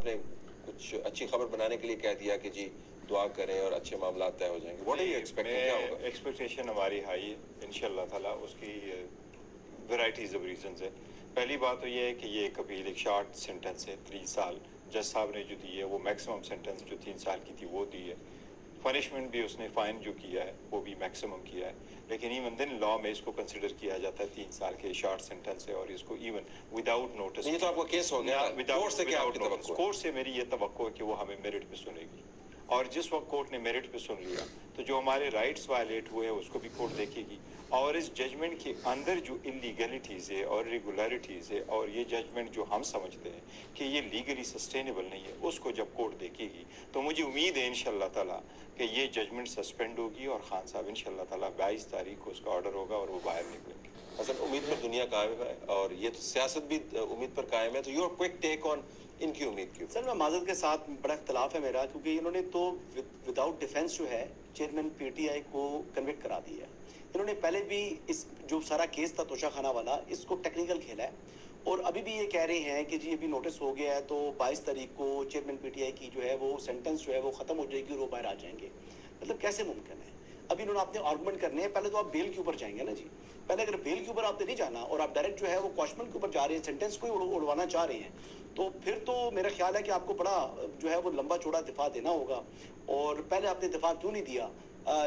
نے کچھ اچھی خبر بنانے کے لیے کہہ دیا کہ جی دعا کریں اور اچھے معاملات طے ہو جائیں گے. What are you expecting? کیا ہوگا؟ ایکسپیکٹیشن ہماری ہائی ہے انشاءاللہ تعالیٰ. اس کی ورائٹیز آف ریزنز ہے. پہلی بات تو یہ ہے کہ یہ ایک ابھی ایک شارٹ سینٹنس ہے. 3 سال جج صاحب نے جو دی ہے وہ میکسیمم سینٹنس جو 3 سال کی تھی وہ دی ہے. پنشمنٹ بھی اس نے فائن جو کیا ہے وہ بھی میکسیمم کیا ہے. لیکن ایون دین لا میں اس کو کنسیڈر کیا جاتا ہے 3 سال کے شارٹ سینٹنس ہے اور اس کو ایون وداؤٹ نوٹس. یہ تو آپ کا کیس ہو گیا. کورٹ سے کیا آپ کی توقع ہے؟ کورٹ سے میری یہ توقع ہے کہ وہ ہمیں میرٹ پہ سنے گی. اور جس وقت کورٹ نے میرٹ پہ سن لیا تو جو ہمارے رائٹس وائلیٹ ہوئے اس کو بھی کورٹ دیکھے گی. اور اس ججمنٹ کے اندر جو انلیگلٹیز ہے اور ریگولرٹیز ہے اور یہ ججمنٹ جو ہم سمجھتے ہیں کہ یہ لیگلی سسٹینیبل نہیں ہے اس کو جب کورٹ دیکھے گی تو مجھے امید ہے انشاءاللہ تعالیٰ کہ یہ ججمنٹ سسپینڈ ہوگی اور خان صاحب انشاءاللہ تعالیٰ 22 تاریخ کو اس کا آرڈر ہوگا اور وہ باہر نکلیں گے. اصل امید پر دنیا قائم ہے اور یہ تو سیاست بھی امید پر قائم ہے. تو یور کوئک ٹیک آن ان کی امید کی. سر میں معذرت کے ساتھ بڑا اختلاف ہے میرا کیونکہ انہوں نے تو وداؤٹ ڈیفینس جو ہے چیئرمین پی ٹی آئی کو کنوکٹ کرا دیا ہے. انہوں نے پہلے بھی اس جو سارا کیس تھا توشہ خانہ والا اس کو ٹیکنیکل کھیلا ہے اور ابھی بھی یہ کہہ رہے ہیں کہ جی ابھی نوٹس ہو گیا ہے تو 22 تاریخ کو چیئرمین پی ٹی آئی کی جو ہے وہ سینٹنس جو ہے وہ ختم ہو جائے گی اور وہ باہر آ جائیں گے. مطلب کیسے ممکن ہے؟ ابھی انہوں نے اپنے آرگومنٹ کرنے ہیں. پہلے تو آپ بیل کے اوپر جائیں گے نا جی. پہلے اگر بیل کے اوپر آپ نے نہیں جانا اور آپ ڈائریکٹ جو ہے وہ کوشمنٹ کے اوپر جا رہے ہیں سینٹنس کو ہی اڑوانا چاہ رہے ہیں تو پھر تو میرا خیال ہے کہ آپ کو بڑا جو ہے وہ لمبا چوڑا دفاع دینا ہوگا. اور پہلے آپ نے دفاع کیوں نہیں دیا؟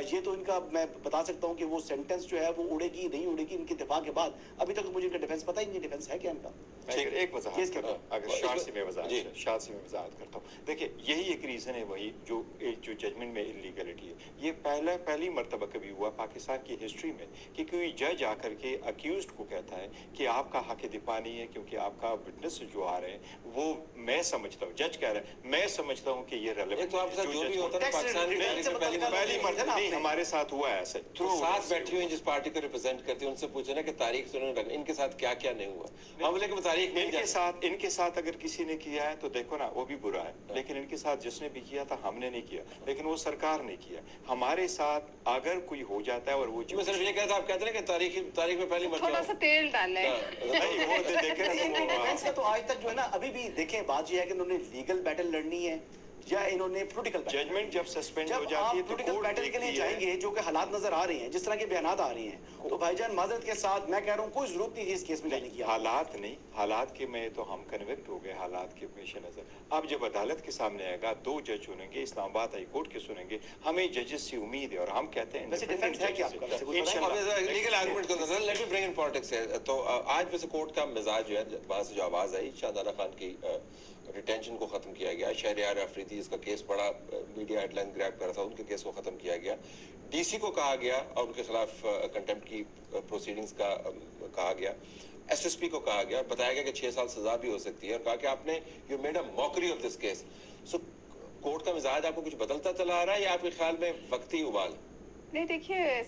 یہ تو ان کا میں بتا سکتا ہوں کہ وہ سینٹنس جو ہے وہ اڑے گی نہیں اڑے گی ان کے دفاع کے بعد. ابھی تک مجھے ان کا ڈیفینس پتہ ہی نہیں ڈیفینس ہے کیا ان کا. ایک وضاحت کرتا ہوں اگر شارٹ سے میں وضاحت کرتا ہوں. دیکھیں یہی ایک ریزن ہے وہی جو ججمنٹ میں انلیگلٹی ہے. یہ پہلی مرتبہ کبھی ہوا پاکستان کی ہسٹری میں کہ کوئی جج آ کر کے اکیوزڈ کو کہتا ہے کہ آپ کا حق دفاع نہیں ہے کیونکہ آپ کا وٹنس جو آ رہے ہیں وہ میں سمجھتا ہوں جج کہہ رہا ہے میں سمجھتا ہوں کہ یہ ریلیونٹ پہلی مرتبہ نہیں ہمارے ساتھ ہوا ہے ایسے. ساتھ بیٹھی ہوئی جس پارٹی کو ریپرزینٹ کرتی ہیں ان سے پوچھے نا کہ تاریخ سے انہوں نے ان کے ساتھ کیا کیا نہیں ہوا. ہم بولے کہ تاریخ ان کے ساتھ اگر کسی نے کیا ہے تو دیکھو نا وہ بھی برا ہے. لیکن ان کے ساتھ جس نے بھی کیا تھا ہم نے نہیں کیا لیکن وہ سرکار نے کیا. ہمارے ساتھ اگر کوئی ہو جاتا ہے اور وہ میں صرف یہ کہتا آپ کہتے ہیں کہ تاریخ میں پہلی مرتبہ تھوڑا سا تیل ڈالنا ہے. تو آج تک جو ہے نا ابھی بھی دیکھیں بات یہ ہے کہ انہوں نے لیگل بیٹل لڑنی ہے یا انہوں نے پولیٹیکل ججمنٹ جب سسپینڈ ہو جاتی ہے تو پولیٹیکل بیٹل کے لیے جائیں گے جو کہ حالات نظر آ رہے ہیں جس طرح کے بیانات آ رہے ہیں تو بھائی جان معذرت کے ساتھ میں کہہ رہا ہوں کوئی ضرورت نہیں تھی اس کیس میں جانے کی. حالات نہیں حالات کے میں تو ہم کنوکٹ ہو گئے حالات کے پیش نظر. اب جب عدالت کے سامنے آئے گا 2 جج سنیں گے اسلام آباد ہائی کورٹ کے سنیں گے. ہمیں ججز سے امید ہے اور ہم کہتے ہیں لیگل آرگومنٹ کو نظر let me bring in politics ہے. تو آج ویسے کورٹ کا مزاج جو ہے وہاں سے جو آواز آئی شاہدانہ خان کی ریٹینشن کو ختم کیا گیا. شہریار آفریدی اس کا کیس بڑا میڈیا ہیڈ لائن گریب کر رہا تھا ان کے کیس کو ختم کیا گیا. ڈی سی کو کہا گیا اور ان کے خلاف کنٹمپٹ کی پروسیڈنگز کا کہا گیا. ایس ایس پی کو کہا گیا بتایا گیا کہ 6 سال سزا بھی ہو سکتی ہے اور کہا کہ آپ نے you made a mockery of this case. So court کا مزاج آپ کو کچھ بدلتا چلا آ رہا ہے یا آپ کے خیال میں وقتی ابال؟ نہیں دیکھیے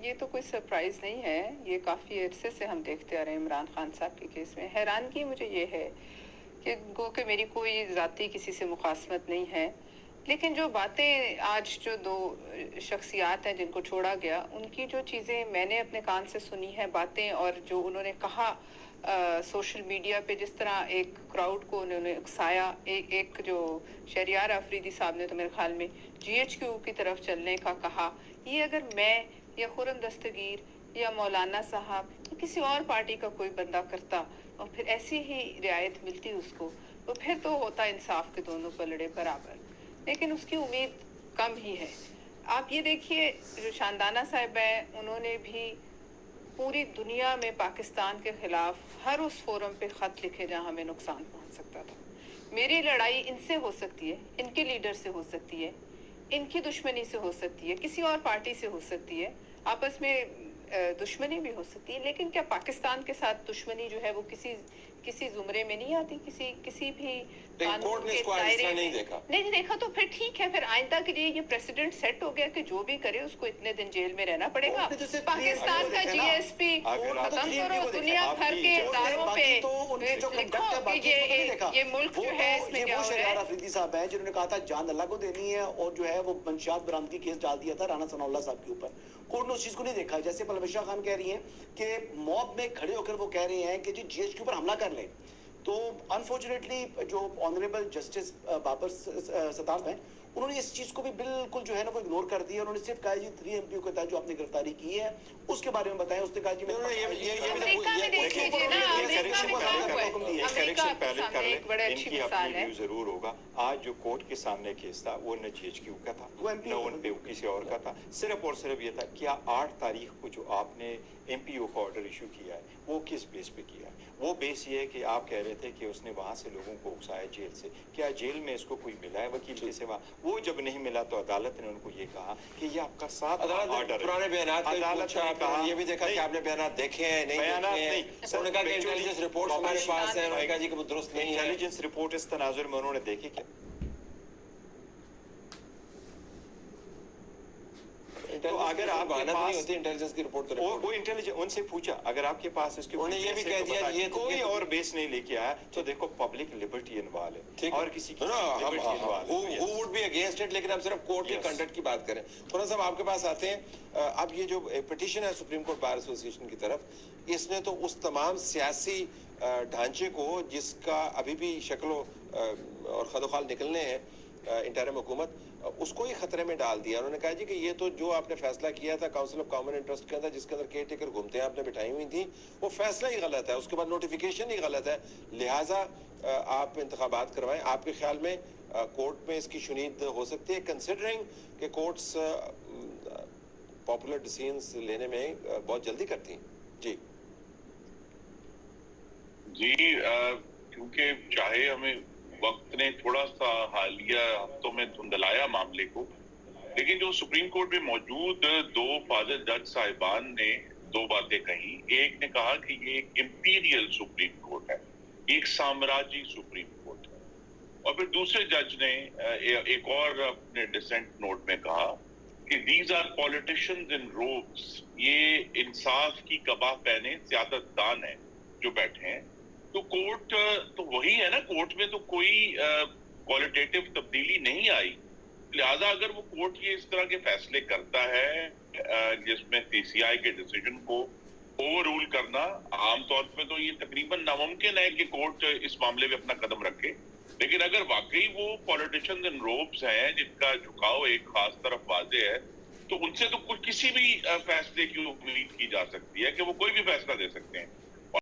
یہ تو کوئی سرپرائز نہیں ہے. یہ کافی عرصے سے ہم دیکھتے آ رہے ہیں عمران خان صاحب کے کیس میں. حیرانگی مجھے یہ ہے کہ گو کہ میری کوئی ذاتی کسی سے مخاصمت نہیں ہے لیکن جو باتیں آج جو 2 شخصیات ہیں جن کو چھوڑا گیا ان کی جو چیزیں میں نے اپنے کان سے سنی ہیں باتیں اور جو انہوں نے کہا سوشل میڈیا پہ جس طرح ایک کراؤڈ کو انہوں نے اکسایا. ایک جو شہریار آفریدی صاحب نے تو میرے خیال میں GHQ کی طرف چلنے کا کہا. یہ اگر میں یا خورم دستگیر یا مولانا صاحب یا کسی اور پارٹی کا کوئی بندہ کرتا اور پھر ایسی ہی رعایت ملتی اس کو تو پھر تو ہوتا انصاف کے دونوں پلڑے برابر. لیکن اس کی امید کم ہی ہے. آپ یہ دیکھیے جو شاندانہ صاحب ہیں انہوں نے بھی پوری دنیا میں پاکستان کے خلاف ہر اس فورم پہ خط لکھے جہاں ہمیں نقصان پہنچ سکتا تھا. میری لڑائی ان سے ہو سکتی ہے ان کے لیڈر سے ہو سکتی ہے ان کی دشمنی سے ہو سکتی ہے کسی اور پارٹی سے ہو سکتی ہے آپس میں دشمنی بھی ہو سکتی ہے لیکن کیا پاکستان کے ساتھ دشمنی جو ہے وہ کسی زمرے میں نہیں آتی کسی بھی قانون کے دائرے میں نہیں دیکھا تو پھر ٹھیک ہے. پھر آئندہ کے لیے یہ پریسیڈنٹ سیٹ ہو گیا کہ جو بھی کرے اس کو اتنے دن جیل میں رہنا پڑے گا. پاکستان کا GSP ختم کرو دنیا بھر کے اداروں پہ لکھو کہ یہ ملک جو ہے اس میں کیا ہو رہا ہے. شہریار آفریدی صاحب ہیں جنہوں نے کہا تھا جان اللہ کو دینی ہے اور جو ہے وہ منشیات برآمدگی کیس ڈال دیا تھا رانا ثناء اللہ صاحب کے اوپر. کورٹ نے اس چیز کو نہیں دیکھا. جیسے پرویشا خان کہہ رہی ہیں کہ موب میں کھڑے ہو کر وہ کہہ رہے ہیں کہ جی GHQ پر حملہ کر لیں تو انفارچونیٹلی جو آنریبل جسٹس بابر ستار ہیں انہوں نے اس چیز کو بھی بالکل جو ہے نا وہ اگنور کر دیا. انہوں نے صرف کہا جی 3 MP کے تحت جو آپ نے گرفتاری کی ہے اس کے بارے میں بتائیں. اس نے کہا جی امریکہ میں دیکھ لیجیے نا, امریکہ میں کہا ہوا ہے, امریکہ کے سامنے ایک بڑا اچھی مثال ہے. ضرور ہوگا آج جو کورٹ کے سامنے کیس تھا وہ نہ GHQ کا تھا نہ ان پہ کسی اور کا تھا, صرف اور صرف یہ تھا کیا 8 تاریخ کو جو آپ نے MPO کا آرڈر ایشو کیا ہے وہ کس بیس پہ کیا ہے. وہ بیس یہ ہے کہ آپ کہہ رہے تھے کہ اس نے وہاں سے لوگوں کو اکسایا جیل سے, کیا جیل میں اس کو کوئی ملا ہے وکیل کے سوا؟ وہ جب نہیں ملا تو عدالت نے ان کو یہ کہا کہ یہ آپ کا 7 آرڈر پرانے بیانات عدالت نے کہا, یہ بھی دیکھا کہ آپ نے بیانات دیکھے ہیں نہیں دیکھے ہیں, انہوں نے کہا کہ انٹیلیجنس رپورٹ ہمارے پاس ہے, انہوں نے کہا جی کہ وہ درست نہیں ہے. انٹیلیجنس رپورٹ اس تناظر میں انہوں نے دیکھی کیا؟ تو اگر آپ کے پاس انٹیلیجنس کی رپورٹ وہ انٹیلیجنس ان سے پوچھا, اگر آپ کے پاس اس کے انہوں نے یہ بھی کہہ دیا یہ کوئی اور بیس نہیں لے کے آیا تو دیکھو پبلک لبرٹی انوالو ہے اور کسی کی لبرٹی انوالو ہے. who would be against it, لیکن ہم صرف کورٹ کے کنڈکٹ کی بات کریں. خدا صاحب آپ کے پاس آتے ہیں, اب یہ جو پٹیشن ہے سپریم کورٹ بار ایسوسی ایشن کی طرف, اس نے تو اس تمام سیاسی ڈھانچے کو جس کا ابھی بھی شکل اور خد و خال نکلنے ہیں انٹرم حکومت, اس کو ہی خطرے میں ڈال دیا. انہوں نے کہا جی کہ یہ تو جو آپ نے فیصلہ کیا تھا کاؤنسل آف کامن انٹرسٹ کے اندر جس کے اندر کیئر ٹیکر گھومتے ہیں آپ نے بٹھائی ہوئی تھیں, وہ فیصلہ ہی غلط ہے, اس کے بعد نوٹیفیکیشن ہی غلط ہے, لہٰذا آپ انتخابات کروائیں. آپ کے خیال میں کورٹ میں اس کی شنید ہو سکتی ہے کنسیڈرنگ کہ کورٹس پاپولر ڈیسیژنز لینے میں بہت جلدی کرتی ہیں؟ جی کیونکہ چاہے ہمیں وقت نے تھوڑا سا حالیہ ہفتوں میں دھندلایا معاملے کو, لیکن جو سپریم کورٹ میں موجود 2 فاضل جج صاحبان نے 2 باتیں کہیں. ایک نے کہا کہ یہ ایک امپیریل سپریم کورٹ ہے, ایک سامراجی سپریم کورٹ ہے, اور پھر دوسرے جج نے ایک اور اپنے ڈسینٹ نوٹ میں کہا کہ دیز آر پولیٹیشنز ان روبس, یہ انصاف کی کباہ پہنے سیاستدان ہیں جو بیٹھے ہیں. تو کورٹ تو وہی ہے نا, کورٹ میں تو کوئی کوالٹیٹیو تبدیلی نہیں آئی, لہذا اگر وہ کورٹ یہ اس طرح کے فیصلے کرتا ہے جس میں CCI کے ڈیسیجن کو اوور رول کرنا, عام طور پہ تو یہ تقریباً ناممکن ہے کہ کورٹ اس معاملے میں اپنا قدم رکھے, لیکن اگر واقعی وہ پولیٹیشنز ان روبس ہیں جن کا جھکاؤ ایک خاص طرف واضح ہے, تو ان سے تو کسی بھی فیصلے کی امید کی جا سکتی ہے کہ وہ کوئی بھی فیصلہ دے سکتے ہیں.